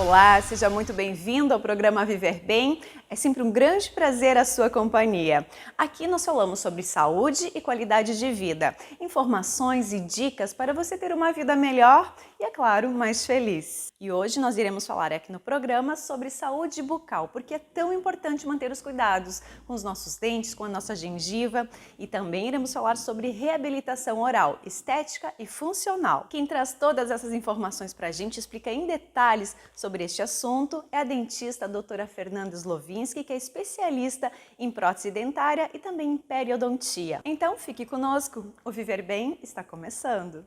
Olá, seja muito bem-vindo ao programa Viver Bem. É sempre um grande prazer a sua companhia. Aqui nós falamos sobre saúde e qualidade de vida, informações e dicas para você ter uma vida melhor e, é claro, mais feliz. E hoje nós iremos falar aqui no programa sobre saúde bucal, porque é tão importante manter os cuidados com os nossos dentes, com a nossa gengiva, e também iremos falar sobre reabilitação oral, estética e funcional. Quem traz todas essas informações para a gente, explica em detalhes sobre este assunto, é a dentista a doutora Fernanda Slovinski, que é especialista em prótese dentária e também em periodontia. Então fique conosco, o Viver Bem está começando.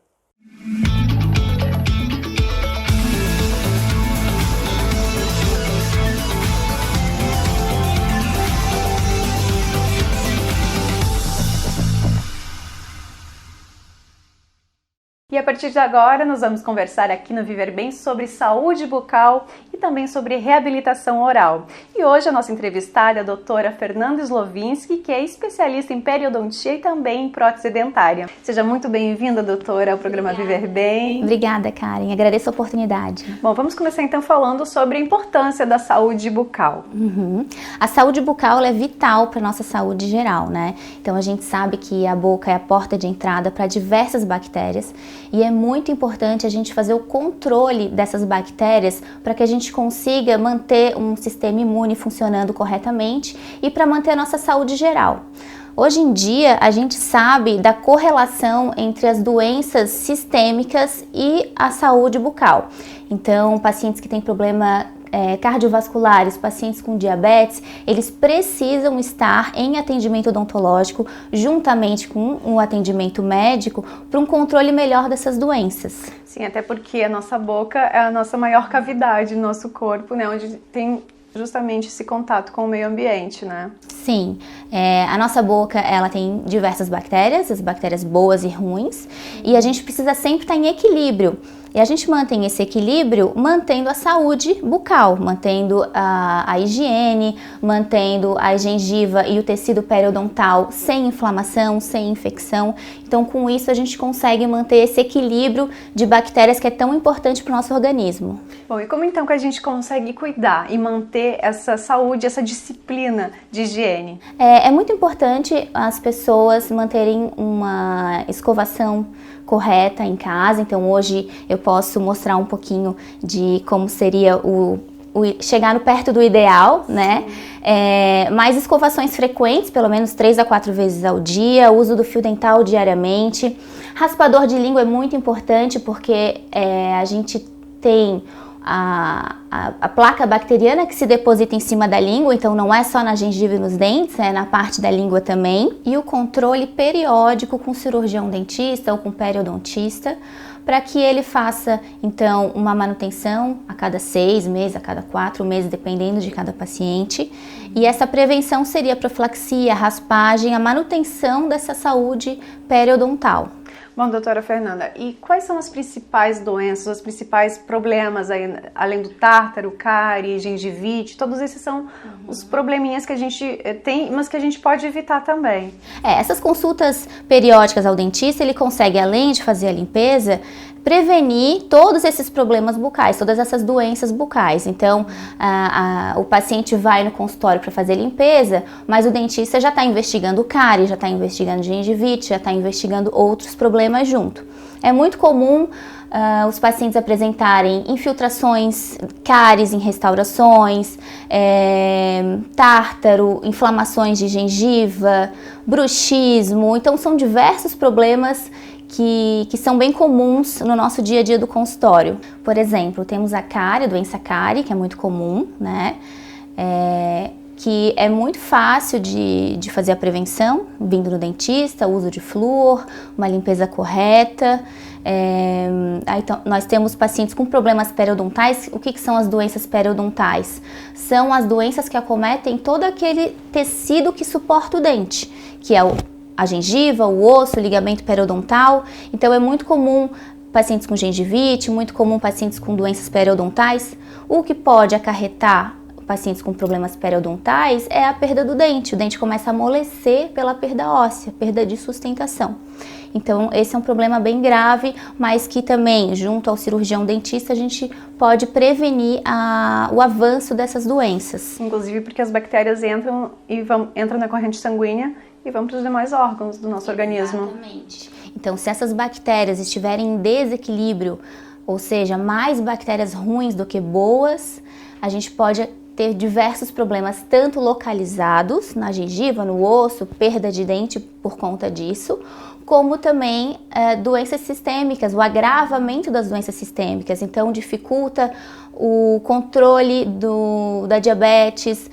E a partir de agora nós vamos conversar aqui no Viver Bem sobre saúde bucal e também sobre reabilitação oral. E hoje a nossa entrevistada é a doutora Fernanda Slovinski, que é especialista em periodontia e também em prótese dentária. Seja muito bem-vinda, doutora, ao programa Viver Bem. Obrigada, Karen. Agradeço a oportunidade. Bom, vamos começar então falando sobre a importância da saúde bucal. A saúde bucal é vital para a nossa saúde geral, né? Então a gente sabe que a boca é a porta de entrada para diversas bactérias e é muito importante a gente fazer o controle dessas bactérias para que a gente consiga manter um sistema imune funcionando corretamente e para manter a nossa saúde geral. Hoje em dia, a gente sabe da correlação entre as doenças sistêmicas e a saúde bucal. Então, pacientes que têm problema cardiovasculares, pacientes com diabetes, eles precisam estar em atendimento odontológico juntamente com o atendimento médico para um controle melhor dessas doenças. Sim, até porque a nossa boca é a nossa maior cavidade no nosso corpo, né, onde tem justamente esse contato com o meio ambiente, né? Sim, a nossa boca, ela tem diversas bactérias, as bactérias boas e ruins, e a gente precisa sempre estar em equilíbrio. E a gente mantém esse equilíbrio mantendo a saúde bucal, mantendo a higiene, mantendo a gengiva e o tecido periodontal sem inflamação, sem infecção. Então, com isso, a gente consegue manter esse equilíbrio de bactérias que é tão importante para o nosso organismo. Bom, e como então que a gente consegue cuidar e manter essa saúde, essa disciplina de higiene? É muito importante as pessoas manterem uma escovação correta em casa. Então hoje eu posso mostrar um pouquinho de como seria chegar perto do ideal, né? Mais escovações frequentes, pelo menos 3 a 4 vezes ao dia, uso do fio dental diariamente. Raspador de língua é muito importante porque a gente tem a placa bacteriana que se deposita em cima da língua, então não é só na gengiva e nos dentes, é na parte da língua também. E o controle periódico com o cirurgião dentista ou com o periodontista, para que ele faça, então, uma manutenção a cada 6 meses, a cada 4 meses, dependendo de cada paciente. E essa prevenção seria a profilaxia, a raspagem, a manutenção dessa saúde periodontal. Bom, doutora Fernanda, e quais são as principais doenças, os principais problemas aí, além do tártaro, cárie, gengivite? Todos esses são os probleminhas que a gente tem, mas que a gente pode evitar também. Essas consultas periódicas ao dentista, ele consegue, além de fazer a limpeza, prevenir todos esses problemas bucais, todas essas doenças bucais. Então, o paciente vai no consultório para fazer limpeza, mas o dentista já está investigando cárie, já está investigando gengivite, já está investigando outros problemas junto. É muito comum os pacientes apresentarem infiltrações, cáries em restaurações, tártaro, inflamações de gengiva, bruxismo. Então, são diversos problemas que são bem comuns no nosso dia a dia do consultório. Por exemplo, temos a cárie, a doença cárie, que é muito comum, né? Que é muito fácil de fazer a prevenção, vindo no dentista, uso de flúor, uma limpeza correta. Então, nós temos pacientes com problemas periodontais. O que são as doenças periodontais? São as doenças que acometem todo aquele tecido que suporta o dente, que é a gengiva, o osso, o ligamento periodontal. Então é muito comum pacientes com gengivite, muito comum pacientes com doenças periodontais. O que pode acarretar pacientes com problemas periodontais é a perda do dente. O dente começa a amolecer pela perda óssea, perda de sustentação. Então, esse é um problema bem grave, mas que também, junto ao cirurgião dentista, a gente pode prevenir o avanço dessas doenças. Inclusive porque as bactérias entram na corrente sanguínea e vão para os demais órgãos do nosso organismo. Exatamente. Então, se essas bactérias estiverem em desequilíbrio, ou seja, mais bactérias ruins do que boas, a gente pode ter diversos problemas, tanto localizados na gengiva, no osso, perda de dente por conta disso, como também doenças sistêmicas, o agravamento das doenças sistêmicas. Então, dificulta o controle da diabetes,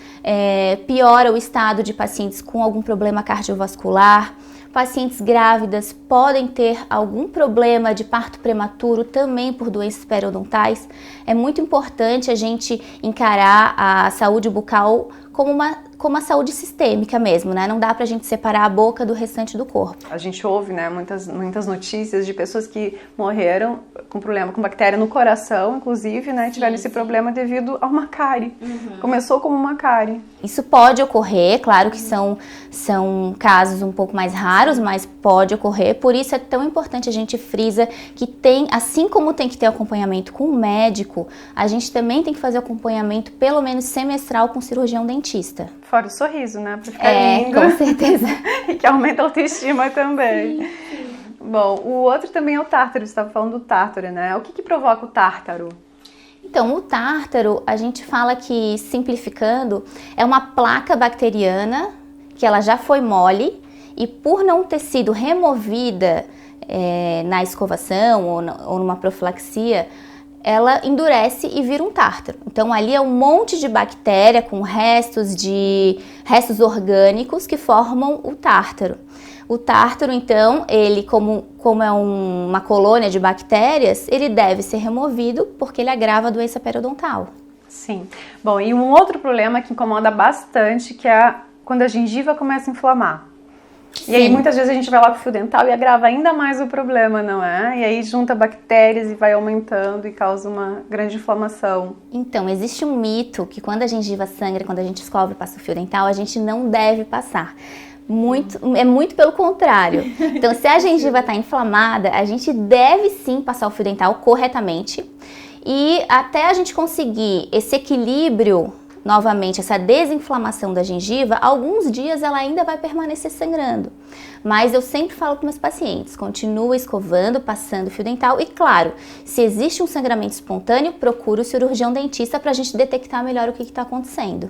piora o estado de pacientes com algum problema cardiovascular. Pacientes grávidas podem ter algum problema de parto prematuro também por doenças periodontais. É muito importante a gente encarar a saúde bucal como uma saúde sistêmica mesmo, né? Não dá pra gente separar a boca do restante do corpo. A gente ouve, né, muitas notícias de pessoas que morreram com problema com bactéria no coração, inclusive, né, tiveram esse problema devido a uma cárie. Começou como uma cárie. Isso pode ocorrer, claro que são casos um pouco mais raros, mas pode ocorrer. Por isso é tão importante, a gente frisa que assim como tem que ter acompanhamento com o médico, a gente também tem que fazer acompanhamento pelo menos semestral com o cirurgião dentista. Fora o sorriso, né, pra ficar lindo. Com certeza. E que aumenta a autoestima também. Sim. Bom, o outro também é o tártaro, você estava falando do tártaro, né? O que provoca o tártaro? Então, o tártaro, a gente fala que, simplificando, é uma placa bacteriana que ela já foi mole e por não ter sido removida na escovação ou numa profilaxia, ela endurece e vira um tártaro. Então, ali é um monte de bactéria com restos orgânicos que formam o tártaro. O tártaro, então, ele como é uma colônia de bactérias, ele deve ser removido porque ele agrava a doença periodontal. Sim. Bom, e um outro problema que incomoda bastante, que é quando a gengiva começa a inflamar. Sim. E aí muitas vezes a gente vai lá com o fio dental e agrava ainda mais o problema, não é? E aí junta bactérias e vai aumentando e causa uma grande inflamação. Então, existe um mito que quando a gengiva sangra, quando a gente escova e passa o fio dental, a gente não deve passar. É muito pelo contrário. Então, se a gengiva está inflamada, a gente deve sim passar o fio dental corretamente. E até a gente conseguir esse equilíbrio novamente, essa desinflamação da gengiva, alguns dias ela ainda vai permanecer sangrando. Mas eu sempre falo para meus pacientes, continua escovando, passando o fio dental e, claro, se existe um sangramento espontâneo, procure o cirurgião dentista para a gente detectar melhor o que está acontecendo.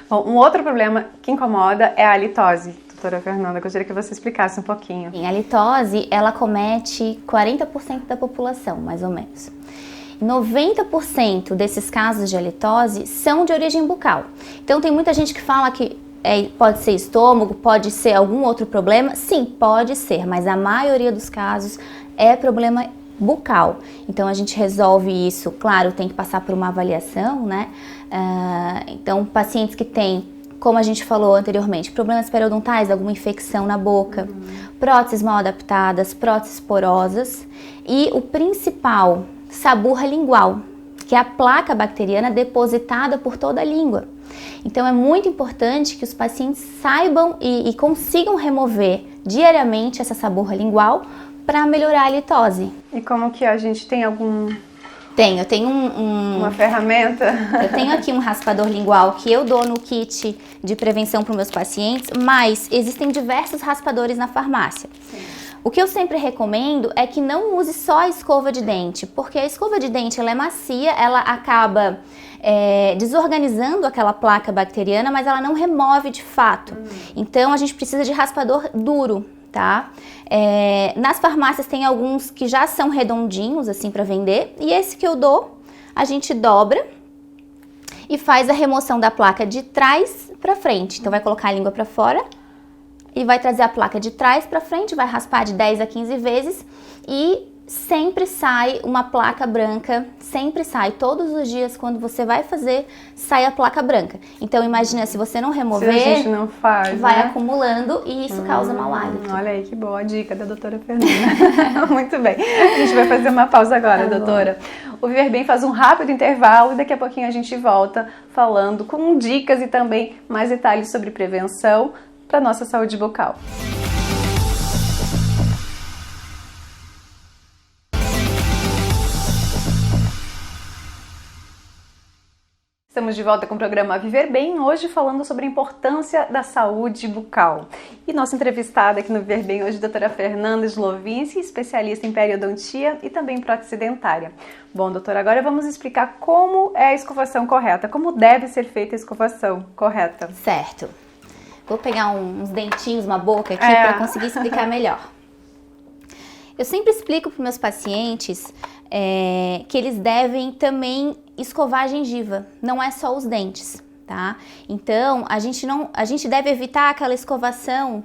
Bom, um outro problema que incomoda é a halitose. Doutora Fernanda, eu gostaria que você explicasse um pouquinho. Sim, a halitose, ela comete 40% da população, mais ou menos. 90% desses casos de halitose são de origem bucal. Então tem muita gente que fala que pode ser estômago, pode ser algum outro problema. Sim, pode ser, mas a maioria dos casos é problema bucal. Então a gente resolve isso, claro, tem que passar por uma avaliação, né? Então pacientes que têm, como a gente falou anteriormente, problemas periodontais, alguma infecção na boca, próteses mal adaptadas, próteses porosas e o principal, saburra lingual, que é a placa bacteriana depositada por toda a língua. Então é muito importante que os pacientes saibam e consigam remover diariamente essa saburra lingual para melhorar a halitose. E como que a gente tem algum... Eu tenho uma ferramenta? Eu tenho aqui um raspador lingual que eu dou no kit de prevenção para os meus pacientes, mas existem diversos raspadores na farmácia. Sim. O que eu sempre recomendo é que não use só a escova de dente, porque a escova de dente ela é macia, ela acaba desorganizando aquela placa bacteriana, mas ela não remove de fato. Então a gente precisa de raspador duro, tá? Nas farmácias tem alguns que já são redondinhos assim para vender, e esse que eu dou, a gente dobra e faz a remoção da placa de trás para frente. Então vai colocar a língua para fora e vai trazer a placa de trás para frente, vai raspar de 10 a 15 vezes e sempre sai uma placa branca, sempre sai, todos os dias quando você vai fazer, sai a placa branca. Então imagina, se você não remover, se a gente não faz, vai né? acumulando e isso causa mau hálito. Olha aí que boa dica da doutora Fernanda. Muito bem, a gente vai fazer uma pausa agora, doutora. O Viver Bem faz um rápido intervalo e daqui a pouquinho a gente volta falando com dicas e também mais detalhes sobre prevenção para nossa saúde bucal. Estamos de volta com o programa Viver Bem, hoje falando sobre a importância da saúde bucal. E nossa entrevistada aqui no Viver Bem hoje, a doutora Fernanda Slovinski, especialista em periodontia e também prótese dentária. Bom, doutora, agora vamos explicar como é a escovação correta, como deve ser feita a escovação correta. Certo. Vou pegar uns dentinhos, uma boca aqui para conseguir explicar melhor. Eu sempre explico para meus pacientes que eles devem também escovar a gengiva, não é só os dentes, tá? Então, a gente deve evitar aquela escovação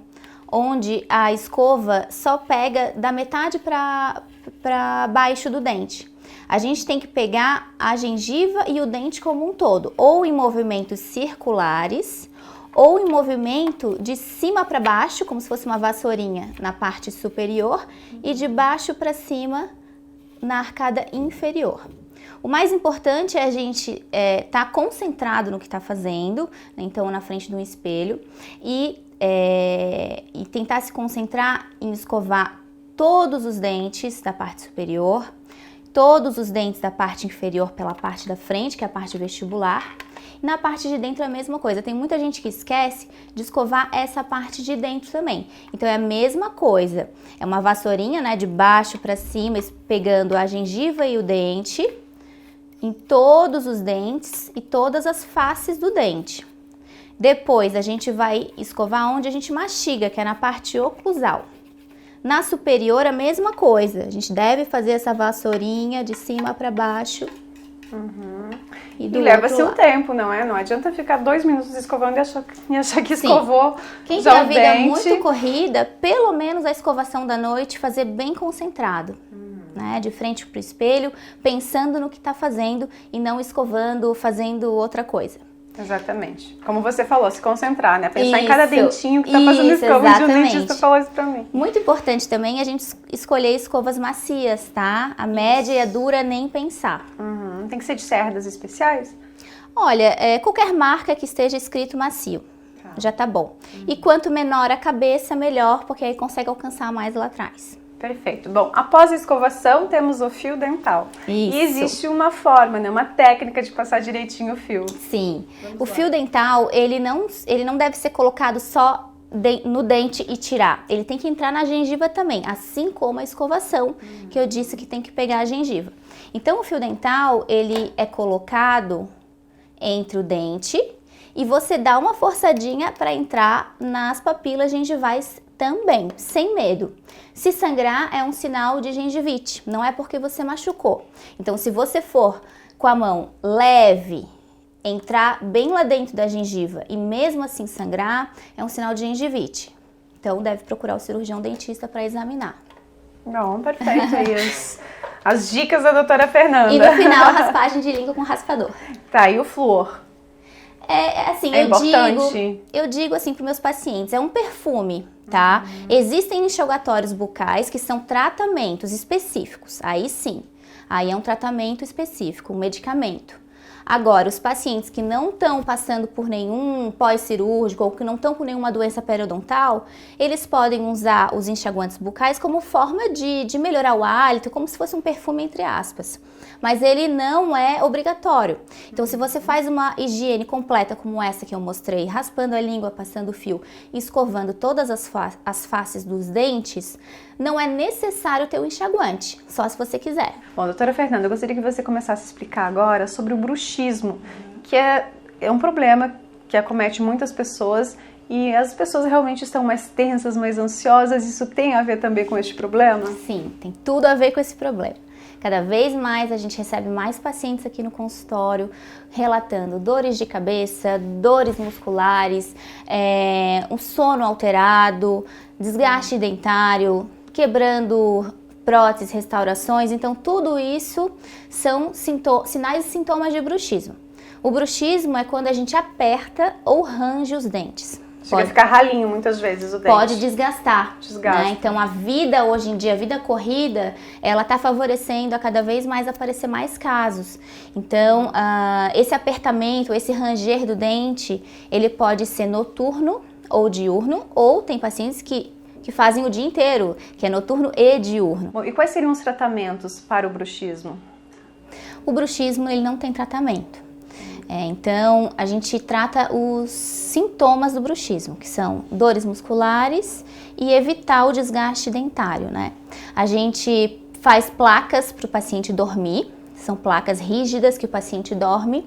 onde a escova só pega da metade para baixo do dente. A gente tem que pegar a gengiva e o dente como um todo, ou em movimentos circulares, ou em movimento de cima para baixo, como se fosse uma vassourinha na parte superior, e de baixo para cima na arcada inferior. O mais importante é a gente estar concentrado no que está fazendo, né? Então na frente de um espelho, e tentar se concentrar em escovar todos os dentes da parte superior, todos os dentes da parte inferior pela parte da frente, que é a parte vestibular. Na parte de dentro é a mesma coisa. Tem muita gente que esquece de escovar essa parte de dentro também. Então é a mesma coisa. É uma vassourinha, né, de baixo para cima, pegando a gengiva e o dente em todos os dentes e todas as faces do dente. Depois a gente vai escovar onde a gente mastiga, que é na parte oclusal. Na superior a mesma coisa. A gente deve fazer essa vassourinha de cima para baixo. E leva-se um tempo, não é? Não adianta ficar 2 minutos escovando e achar que escovou. Quem já tem a vida dente. muito corrida, pelo menos a escovação da noite fazer bem concentrado, né? De frente para o espelho, pensando no que está fazendo e não escovando, fazendo outra coisa. Exatamente. Como você falou, se concentrar, né? Pensar em cada dentinho que tá fazendo escova. O dentista falou isso pra mim. Muito importante também a gente escolher escovas macias, tá? A média e a dura nem pensar. Tem que ser de cerdas especiais? Olha, qualquer marca que esteja escrito macio, já tá bom. E quanto menor a cabeça, melhor, porque aí consegue alcançar mais lá atrás. Perfeito. Bom, após a escovação, temos o fio dental. Isso. E existe uma forma, né? Uma técnica de passar direitinho o fio. Sim. O fio dental, ele não deve ser colocado só no dente e tirar. Ele tem que entrar na gengiva também, assim como a escovação, que eu disse que tem que pegar a gengiva. Então, o fio dental, ele é colocado entre o dente e você dá uma forçadinha para entrar nas papilas gengivais também, sem medo. Se sangrar é um sinal de gengivite, não é porque você machucou. Então, se você for com a mão leve, entrar bem lá dentro da gengiva e mesmo assim sangrar, é um sinal de gengivite. Então, deve procurar o cirurgião dentista para examinar. Bom, perfeito. E as dicas da doutora Fernanda. E no final, a raspagem de língua com raspador. Tá, e o flúor? Eu digo assim para meus pacientes, é um perfume, tá? Existem enxugatórios bucais que são tratamentos específicos, aí sim, aí é um tratamento específico, um medicamento. Agora, os pacientes que não estão passando por nenhum pós-cirúrgico ou que não estão com nenhuma doença periodontal, eles podem usar os enxaguantes bucais como forma de melhorar o hálito, como se fosse um perfume entre aspas. Mas ele não é obrigatório. Então, se você faz uma higiene completa como essa que eu mostrei, raspando a língua, passando o fio, escovando todas as faces dos dentes, não é necessário ter o enxaguante, só se você quiser. Bom, doutora Fernanda, eu gostaria que você começasse a explicar agora sobre o bruxismo, que é um problema que acomete muitas pessoas e as pessoas realmente estão mais tensas, mais ansiosas. Isso tem a ver também com este problema? Sim, tem tudo a ver com esse problema. Cada vez mais a gente recebe mais pacientes aqui no consultório relatando dores de cabeça, dores musculares, um sono alterado, desgaste dentário, quebrando próteses, restaurações. Então tudo isso são sinais e sintomas de bruxismo. O bruxismo é quando a gente aperta ou range os dentes. Chega a ficar ralinho muitas vezes o dente. Pode desgastar. Desgasta. Né? Então a vida hoje em dia, a vida corrida, ela está favorecendo a cada vez mais aparecer mais casos. Então esse apertamento, esse ranger do dente, ele pode ser noturno ou diurno, ou tem pacientes que fazem o dia inteiro, que é noturno e diurno. Bom, e quais seriam os tratamentos para o bruxismo? O bruxismo, ele não tem tratamento. Então, a gente trata os sintomas do bruxismo, que são dores musculares e evitar o desgaste dentário, né? A gente faz placas para o paciente dormir, são placas rígidas que o paciente dorme.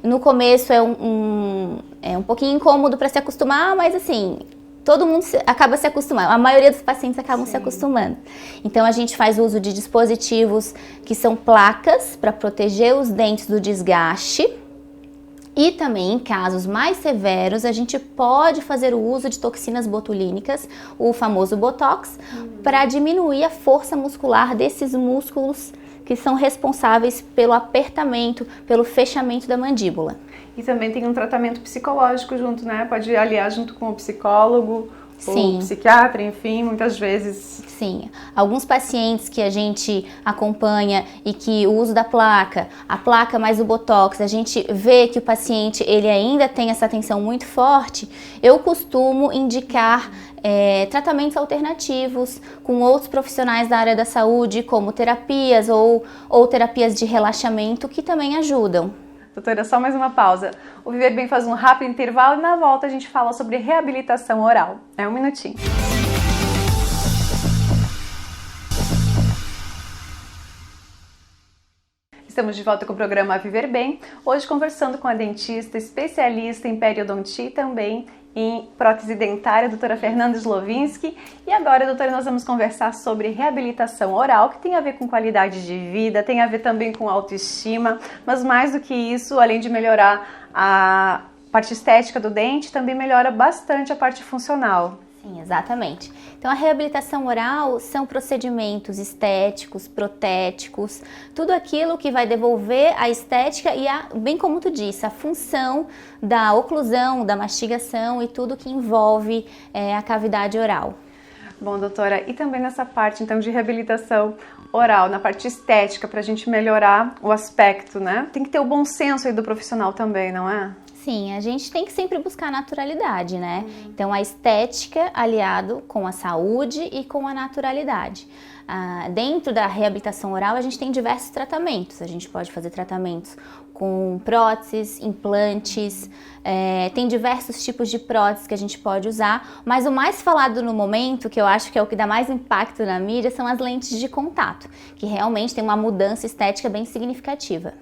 No começo é um pouquinho incômodo para se acostumar, mas assim, todo mundo acaba se acostumando, a maioria dos pacientes acabam se acostumando. Então a gente faz uso de dispositivos que são placas para proteger os dentes do desgaste. E também, em casos mais severos, a gente pode fazer o uso de toxinas botulínicas, o famoso Botox, para diminuir a força muscular desses músculos que são responsáveis pelo apertamento, pelo fechamento da mandíbula. E também tem um tratamento psicológico junto, né? Pode aliar junto com o psicólogo, o psiquiatra, enfim, muitas vezes. Sim, alguns pacientes que a gente acompanha e que o uso da placa, a placa mais o Botox, a gente vê que o paciente ele ainda tem essa tensão muito forte, eu costumo indicar tratamentos alternativos com outros profissionais da área da saúde, como terapias ou terapias de relaxamento que também ajudam. Doutora, só mais uma pausa. O Viver Bem faz um rápido intervalo e na volta a gente fala sobre reabilitação oral. É um minutinho. Estamos de volta com o programa Viver Bem, hoje conversando com a dentista especialista em periodontia e também em prótese dentária, a doutora Fernanda Slovinski. E agora, doutora, nós vamos conversar sobre reabilitação oral, que tem a ver com qualidade de vida, tem a ver também com autoestima, mas mais do que isso, além de melhorar a parte estética do dente, também melhora bastante a parte funcional. Sim, exatamente. Então, a reabilitação oral são procedimentos estéticos, protéticos, tudo aquilo que vai devolver a estética e, bem como tu disse, a função da oclusão, da mastigação e tudo que envolve a cavidade oral. Bom, doutora, e também nessa parte, então, de reabilitação oral, na parte estética, para a gente melhorar o aspecto, né? Tem que ter o bom senso aí do profissional também, não é? Sim, a gente tem que sempre buscar a naturalidade, né? Então, a estética aliado com a saúde e com a naturalidade. Dentro da reabilitação oral, a gente tem diversos tratamentos. A gente pode fazer tratamentos com próteses, implantes, tem diversos tipos de próteses que a gente pode usar, mas o mais falado no momento, que eu acho que é o que dá mais impacto na mídia, são as lentes de contato, que realmente tem uma mudança estética bem significativa.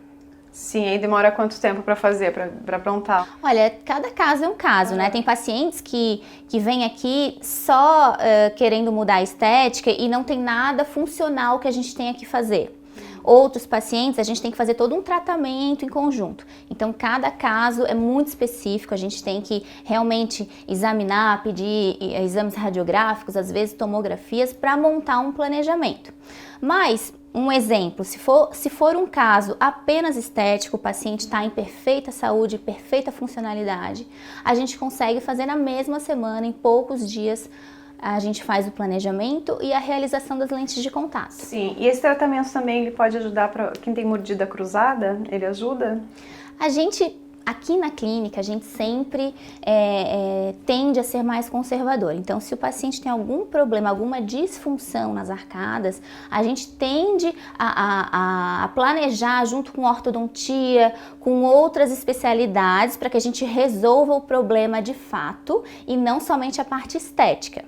Sim, aí demora quanto tempo para fazer, para aprontar? Olha, cada caso é um caso, né? Tem pacientes que vêm aqui só querendo mudar a estética e não tem nada funcional que a gente tenha que fazer. Outros pacientes, a gente tem que fazer todo um tratamento em conjunto. Então, cada caso é muito específico, a gente tem que realmente examinar, pedir exames radiográficos, às vezes tomografias, para montar um planejamento. Mas, um exemplo, se for um caso apenas estético, o paciente está em perfeita saúde, perfeita funcionalidade, a gente consegue fazer na mesma semana, em poucos dias, a gente faz o planejamento e a realização das lentes de contato. Sim, e esse tratamento também ele pode ajudar para quem tem mordida cruzada? Ele ajuda? Aqui na clínica, a gente sempre tende a ser mais conservador. Então, se o paciente tem algum problema, alguma disfunção nas arcadas, a gente tende a planejar junto com ortodontia, com outras especialidades, para que a gente resolva o problema de fato e não somente a parte estética.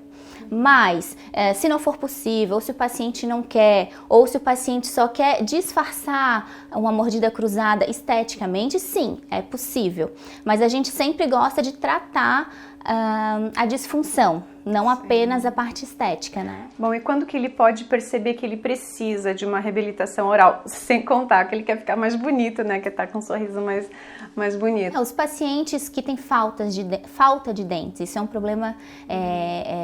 Mas, se não for possível, ou se o paciente não quer, ou se o paciente só quer disfarçar uma mordida cruzada esteticamente, sim, é possível. Mas a gente sempre gosta de tratar a disfunção, não apenas a parte estética, né? Bom, e quando que ele pode perceber que ele precisa de uma reabilitação oral? Sem contar que ele quer ficar mais bonito, né? Quer estar com um sorriso mais bonito. Os pacientes que têm falta de dentes, isso é um problema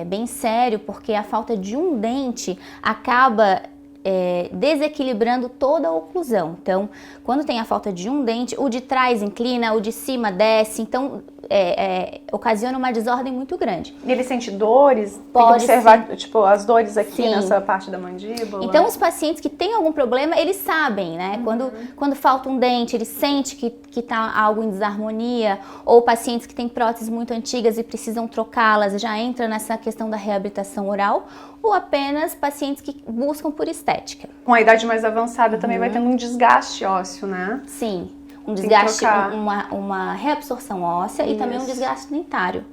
bem sério, porque a falta de um dente acaba desequilibrando toda a oclusão. Então, quando tem a falta de um dente, o de trás inclina, o de cima desce, então ocasiona uma desordem muito grande. E ele sente dores? Pode tem que observar, tipo, as dores aqui Sim. nessa parte da mandíbula? Então, os pacientes que têm algum problema, eles sabem, né? Quando falta um dente, ele sente que está algo em desarmonia, ou pacientes que têm próteses muito antigas e precisam trocá-las, já entra nessa questão da reabilitação oral, ou apenas pacientes que buscam por estética. Com a idade mais avançada também vai tendo um desgaste ósseo, né? Sim. um Tem que desgaste, trocar. uma reabsorção óssea e também um desgaste dentário.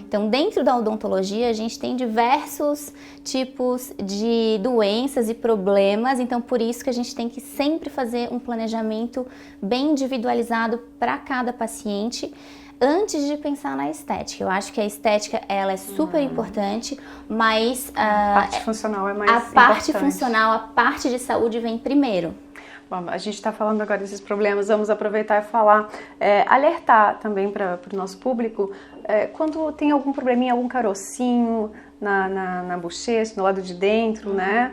Então, dentro da odontologia, a gente tem diversos tipos de doenças e problemas, então por isso que a gente tem que sempre fazer um planejamento bem individualizado para cada paciente, antes de pensar na estética. Eu acho que a estética, ela é super importante, mas A parte funcional é mais a parte importante. funcional, a parte de saúde vem primeiro. Bom, a gente está falando agora desses problemas, vamos aproveitar e falar, alertar também para o nosso público, quando tem algum probleminha, algum carocinho na bochecha, no lado de dentro, né?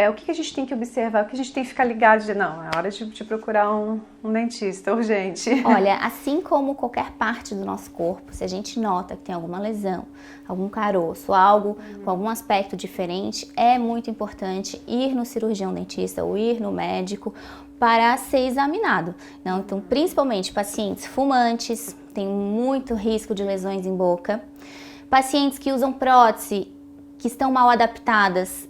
O que a gente tem que observar, o que a gente tem que ficar ligado de, não, é hora de procurar um dentista, urgente. Olha, assim como qualquer parte do nosso corpo, se a gente nota que tem alguma lesão, algum caroço, algo com algum aspecto diferente, é muito importante ir no cirurgião dentista ou ir no médico para ser examinado. Não? Então, principalmente pacientes fumantes, tem muito risco de lesões em boca, pacientes que usam prótese, que estão mal adaptadas.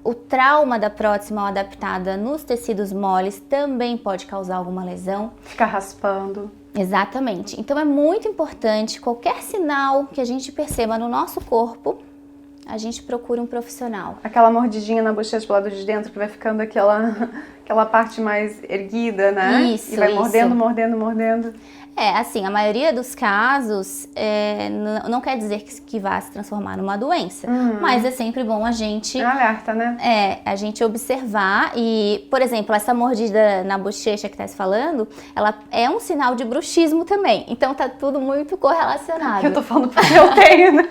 O trauma da prótese mal adaptada nos tecidos moles também pode causar alguma lesão. Ficar raspando. Exatamente. Então é muito importante, qualquer sinal que a gente perceba no nosso corpo, a gente procura um profissional. Aquela mordidinha na bochecha pro lado de dentro que vai ficando aquela parte mais erguida, né? Isso, e vai mordendo, isso. mordendo, mordendo. Assim, a maioria dos casos não quer dizer que vá se transformar numa doença, mas é sempre bom a gente... É alerta, né? A gente observar e, por exemplo, essa mordida na bochecha que tá se falando, ela é um sinal de bruxismo também, então tá tudo muito correlacionado. Eu tô falando porque eu tenho, né?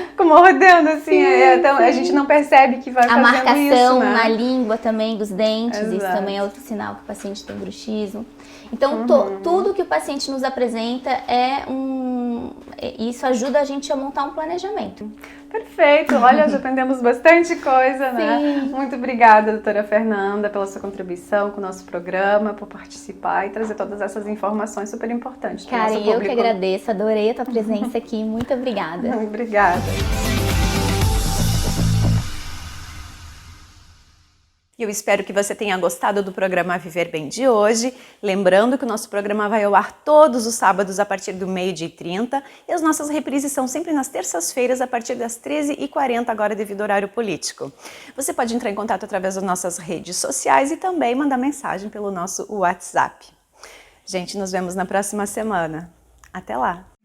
Fico mordendo, assim, então a gente não percebe que vai A fazendo marcação isso, né? na língua também dos dentes, isso Exato. também é outro sinal que o paciente tem bruxismo. Então, tudo que o paciente nos apresenta isso ajuda a gente a montar um planejamento. Perfeito, olha, já aprendemos bastante coisa, né? Sim. Muito obrigada, doutora Fernanda, pela sua contribuição com o nosso programa, por participar e trazer todas essas informações super importantes para o nosso Karen, público. eu que agradeço, adorei a tua presença aqui, muito obrigada. Obrigada. Eu espero que você tenha gostado do programa Viver Bem de hoje. Lembrando que o nosso programa vai ao ar todos os sábados a partir do 12h30 e as nossas reprises são sempre nas terças-feiras a partir das 13h40, agora devido ao horário político. Você pode entrar em contato através das nossas redes sociais e também mandar mensagem pelo nosso WhatsApp. Gente, nos vemos na próxima semana. Até lá!